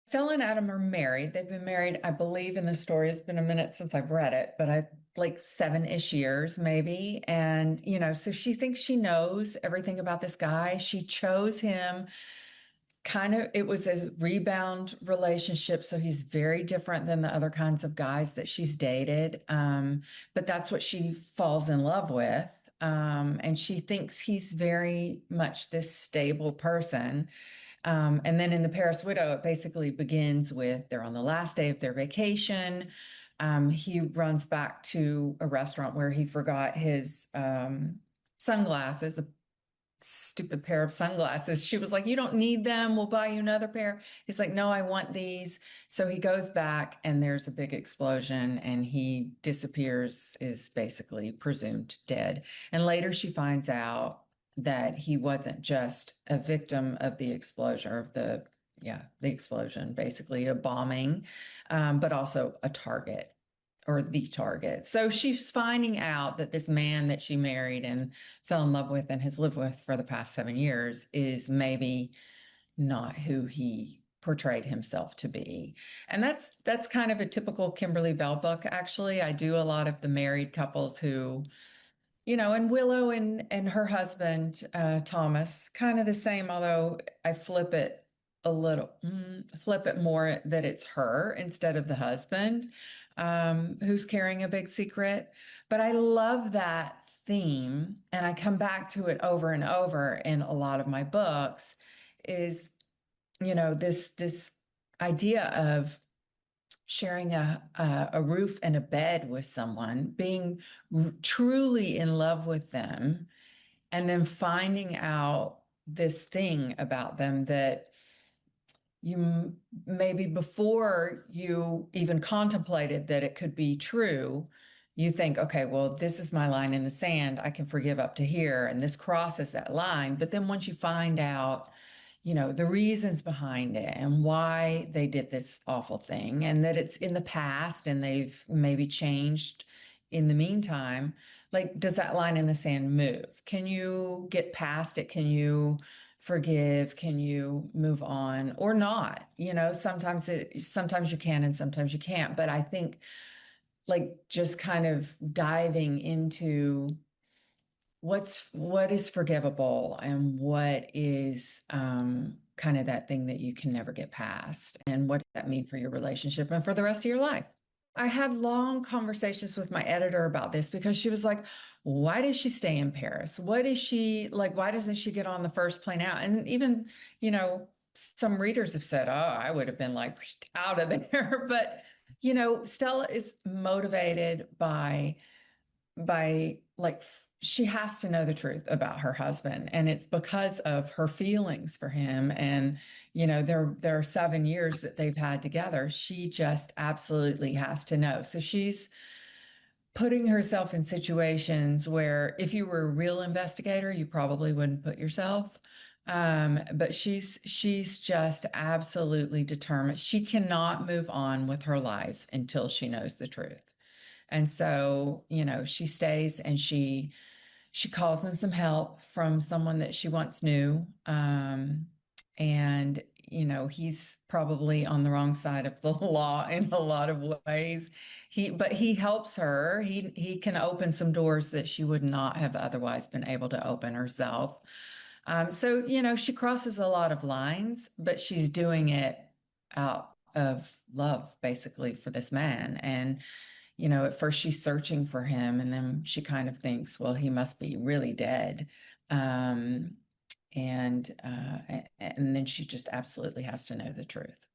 Stella and Adam are married. They've been married, I believe, in the story. It's been a minute since I've read it, but I like 7-ish years maybe. And, so she thinks she knows everything about this guy. She chose him kind of, it was a rebound relationship. So he's very different than the other kinds of guys that she's dated. But that's what she falls in love with. And she thinks he's very much this stable person. And then in The Paris Widow, it basically begins with they're on the last day of their vacation. He runs back to a restaurant where he forgot his sunglasses, a stupid pair of sunglasses. She was like, "You don't need them. We'll buy you another pair." He's like, "No, I want these." So he goes back, and there's a big explosion, and he disappears, is basically presumed dead. And later she finds out that he wasn't just a victim of the explosion, of the explosion, basically a bombing, but also a target or the target. So she's finding out that this man that she married and fell in love with and has lived with for the past 7 years is maybe not who he portrayed himself to be. And that's kind of a typical Kimberly Bell book, actually. I do a lot of the married couples who, and Willow and her husband, Thomas, kind of the same, although I flip it a little, flip it more that it's her instead of the husband, who's carrying a big secret. But I love that theme, and I come back to it over and over in a lot of my books, is, this idea of sharing a roof and a bed with someone, being truly in love with them, and then finding out this thing about them that maybe before you even contemplated that it could be true, you think, okay, well, this is my line in the sand. I can forgive up to here, and this crosses that line. But then once you find out, the reasons behind it and why they did this awful thing, and that it's in the past and they've maybe changed in the meantime, like, does that line in the sand move? Can you get past it? Can you forgive? Can you move on or not? Sometimes you can and sometimes you can't. But I think like just kind of diving into what is forgivable and what is kind of that thing that you can never get past, and what does that mean for your relationship and for the rest of your life. I had long conversations with my editor about this because she was like, why does she stay in Paris? What is she like? Why doesn't she get on the first plane out? And even, some readers have said, oh, I would have been like out of there. But, Stella is motivated by like she has to know the truth about her husband, and it's because of her feelings for him. And there are 7 years that they've had together. She just absolutely has to know. So she's putting herself in situations where if you were a real investigator you probably wouldn't put yourself. But she's just absolutely determined. She cannot move on with her life until she knows the truth. And so, she stays, and she calls in some help from someone that she once knew. And, he's probably on the wrong side of the law in a lot of ways. But he helps her. He can open some doors that she would not have otherwise been able to open herself. So, she crosses a lot of lines, but she's doing it out of love, basically, for this man. And at first she's searching for him, and then she kind of thinks, well, he must be really dead. And then she just absolutely has to know the truth.